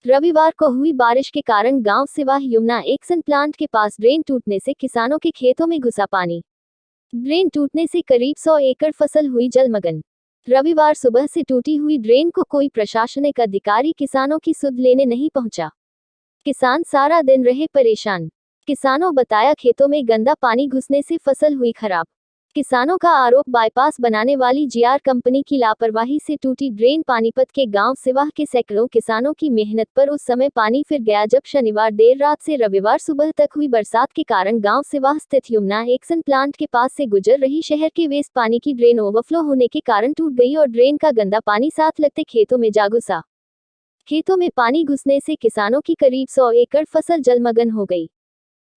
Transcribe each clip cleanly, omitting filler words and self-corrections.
रविवार को हुई बारिश के कारण गांव सिवाह यमुना एक्शन प्लांट के पास ड्रेन टूटने से किसानों के खेतों में घुसा पानी। ड्रेन टूटने से करीब 100 एकड़ फसल हुई जलमग्न। रविवार सुबह से टूटी हुई ड्रेन को कोई प्रशासनिक अधिकारी किसानों की सुध लेने नहीं पहुंचा। किसान सारा दिन रहे परेशान। किसानों बताया खेतों में गंदा पानी घुसने से फसल हुई खराब। किसानों का आरोप बाईपास बनाने वाली जीआर कंपनी की लापरवाही से टूटी ड्रेन। पानीपत के गांव सिवाह के सैकड़ों किसानों की मेहनत पर उस समय पानी फिर गया जब शनिवार देर रात से रविवार सुबह तक हुई बरसात के कारण गांव सिवाह स्थित यमुना एक्शन प्लांट के पास से गुजर रही शहर के वेस्ट पानी की ड्रेन ओवरफ्लो होने के कारण टूट गई और ड्रेन का गंदा पानी साथ लगते खेतों में जा घुसा। खेतों में पानी घुसने से किसानों की करीब 100 एकड़ फसल जलमग्न हो गई।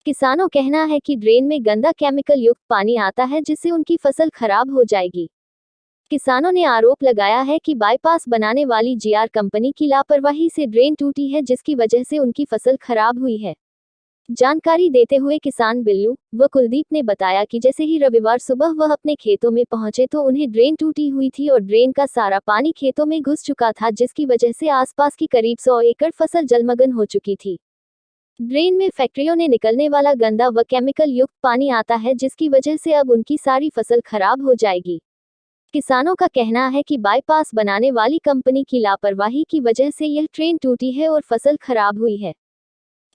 किसानों कहना है कि ड्रेन में गंदा केमिकल युक्त पानी आता है जिससे उनकी फसल खराब हो जाएगी। किसानों ने आरोप लगाया है कि बाईपास बनाने वाली जीआर कंपनी की लापरवाही से ड्रेन टूटी है जिसकी वजह से उनकी फसल खराब हुई है। जानकारी देते हुए किसान बिल्लू व कुलदीप ने बताया कि जैसे ही रविवार सुबह वह अपने खेतों में पहुंचे तो उन्हें ड्रेन टूटी हुई थी और ड्रेन का सारा पानी खेतों में घुस चुका था जिसकी वजह से आसपास की करीब 100 एकड़ फसल जलमग्न हो चुकी थी। ड्रेन में फैक्ट्रियों ने निकलने वाला गंदा व केमिकल युक्त पानी आता है जिसकी वजह से अब उनकी सारी फसल खराब हो जाएगी। किसानों का कहना है कि बाईपास बनाने वाली कंपनी की लापरवाही की वजह से यह ट्रेन टूटी है और फसल खराब हुई है।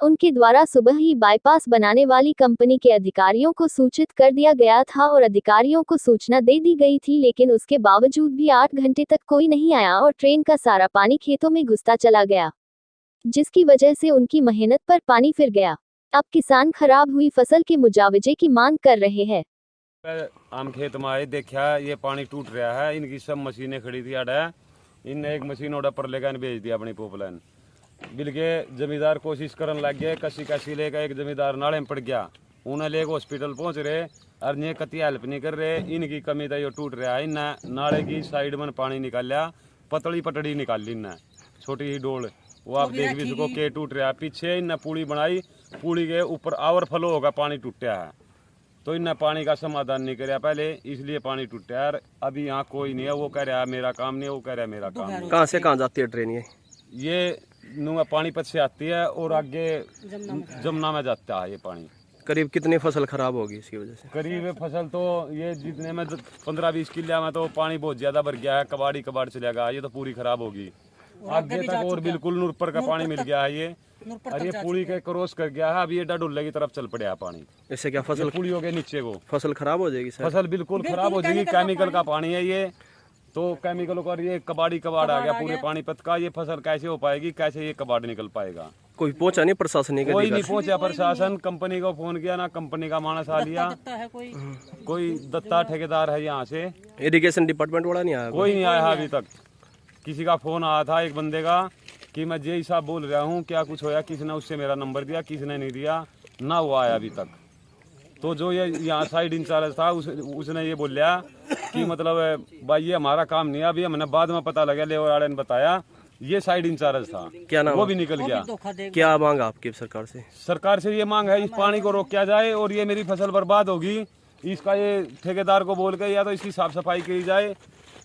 उनके द्वारा सुबह ही बाईपास बनाने वाली कंपनी के अधिकारियों को सूचित कर दिया गया था और अधिकारियों को सूचना दे दी गई थी, लेकिन उसके बावजूद भी 8 घंटे तक कोई नहीं आया और ट्रेन का सारा पानी खेतों में घुसता चला गया, जिसकी वजह से उनकी मेहनत पर पानी फिर गया। अब किसान खराब हुई फसल के मुआवजे की मांग कर रहे हैं। आम खेत में आए देखा ये पानी टूट रहा है, इनकी सब मशीनें खड़ी थी आड़ा, इनने एक मशीन ऑर्डर पर लेकर भेज दिया अपनी पोपलाइन। बिल के जमींदार कोशिश करने लग गए, कसी लेकर एक जमींदार नाले में पड़ गया, उन्हें लेकर हॉस्पिटल पहुंच रहे और ये कति हेल्प नहीं कर रहे। इनकी कमी तो ये टूट रहा है। इन्हें नाले की साइड में पानी निकाल लिया, पतली पटड़ी निकाल ली इन्हें, छोटी ही डोल, वो आप देख भी सको के टूट रहा है। पीछे इन्हें पुली बनाई, पुली के ऊपर ओवरफ्लो होगा पानी टूटा है, तो इन्हें पानी का समाधान नहीं कराया पहले, इसलिए पानी टूटा है। अभी यहाँ कोई नहीं है, वो कह रहा है मेरा काम नहीं है, वो कह रहा है मेरा काम नहीं। कहाँ से कहाँ जाती है ट्रेन? ये नुआ पानीपत से आती है और आगे जमुना में जाता है ये पानी। करीब कितनी फसल खराब होगी इसकी वजह से? करीब फसल तो ये जितने में 15-20 किले में तो पानी बहुत ज्यादा भर गया है, कबाड़ चलेगा, ये तो पूरी खराब होगी। आगे तक और बिल्कुल नूरपुर का पानी मिल गया है ये, और ये पुली के क्रॉस कर गया है, अब ये डडुल्ले की तरफ चल पड़ा है पानी। इससे क्या फसल पुलियों के नीचे को फसल खराब हो जाएगी सर? फसल बिल्कुल खराब हो जाएगी, केमिकल का पानी है ये, तो केमिकल का ये कबाड़ आ गया पूरे पानीपत का। ये फसल कैसे हो पाएगी, कैसे ये कबाड़ निकल पाएगा? कोई पहुंचा नहीं प्रशासन? कोई नहीं पहुंचा प्रशासन। कंपनी को फोन किया ना, कंपनी का मानस आ लिया, कोई दत्ता ठेकेदार है यहाँ से। इरिगेशन डिपार्टमेंट वाला नहीं आया? कोई नहीं आया अभी तक। किसी का फोन आया था एक बंदे का कि मैं जे साहब बोल रहा हूँ, क्या कुछ होया? किसी ने उससे मेरा नंबर दिया, किसी ने नहीं दिया, ना वो आया अभी तक। तो जो ये यहाँ साइड इंचार्ज था उसने ये बोलिया कि मतलब भाई ये हमारा काम नहीं है, अभी हमने बाद में पता लगा, लेबर वाले ने बताया ये साइड इंचार्ज था। क्या नाम? वो भी निकल गया। क्या मांग आपकी सरकार से? सरकार से ये मांग है इस पानी को रोका जाए और ये मेरी फसल बर्बाद होगी, इसका ये ठेकेदार को बोल के या तो इसकी साफ सफाई की जाए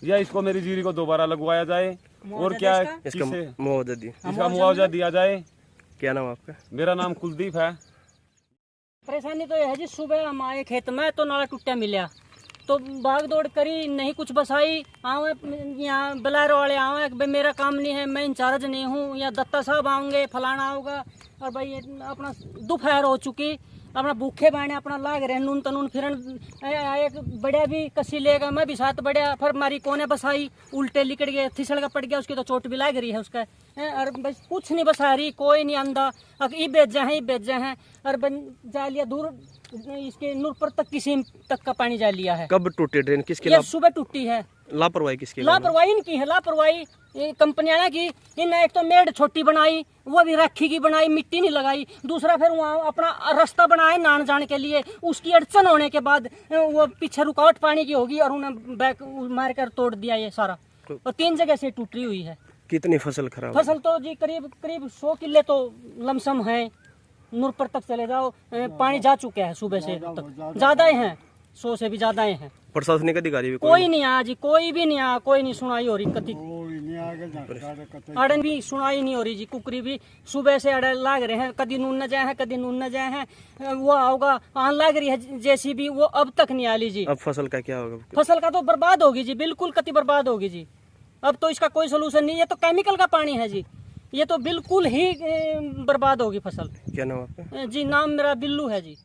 या इसको मेरी जीरी को दोबारा लगवाया जाए, और क्या इसका मुआवजा दिया जाए। क्या नाम आपका? मेरा नाम कुलदीप है। परेशानी तो यह है जी, सुबह हम आए खेत में तो नाला टूटा मिला, तो भाग दौड़ करी, नहीं कुछ बसाई। आवे यहाँ बलारो वाले आवे, भाई मेरा काम नहीं है, मैं इंचार्ज नहीं हूँ, या दत्ता साहब आएंगे, फलाना होगा, और भाई अपना दोपहर हो चुकी, अपना भूखे बैठे अपना लाग रहे नून तनून फिरन। एक बढ़िया भी कसी लेगा, मैं भी साथ बढ़िया, फिर मारी कोने बसाई, उल्टे लिकट गए, फिसल का पड़ गया, उसकी तो चोट भी लाग रही है उसका। और बस कुछ नहीं बसा रही, कोई नहीं आंदा, अब ये बेच हैं और जा लिया दूर इसके नूरपुर तक की सीम तक का पानी जा लिया है। कब टूटी ड्रेन? किसकी? ये सुबह टूटी है। लापरवाही किसकी? लापरवाही इनकी है, लापरवाही कंपनियां ने की। इन्हें एक तो मेड छोटी बनाई, वो भी राखी की बनाई, मिट्टी नहीं लगाई। दूसरा फिर वहाँ अपना रास्ता बनाया नान जाने के लिए, उसकी अड़चन होने के बाद वो पीछे रुकावट पानी की होगी और उन्हें बैक मार कर तोड़ दिया ये सारा, और 3 जगह से टूटी हुई है। कितनी फसल खराब? फसल तो जी करीब 100 किले तो लमसम है। नूरपुर तक चले जाओ, पानी जा चुका है सुबह से तक, ज्यादा ही है, 100 से भी ज्यादा ही है। प्रशासनिक अधिकारी भी कोई नहीं आया जी, कोई भी नहीं आया, कोई नहीं सुनाई हो रही कति। अड़न भी सुनाई नहीं हो रही जी। कुकरी भी सुबह से अड़े लाग रहे हैं, कदी नून न जाए हैं, कदी नून न जाए हैं। वो होगा आन लाग रही है जैसी भी, वो अब तक नहीं आली जी। अब फसल का क्या होगा? फसल का तो बर्बाद होगी जी, बिल्कुल कति बर्बाद होगी जी। अब तो इसका कोई सोल्यूशन नहीं। ये तो केमिकल का पानी है जी, ये तो बिल्कुल ही बर्बाद होगी फसल। क्या नाम आपका? जी नाम मेरा बिल्लू है जी।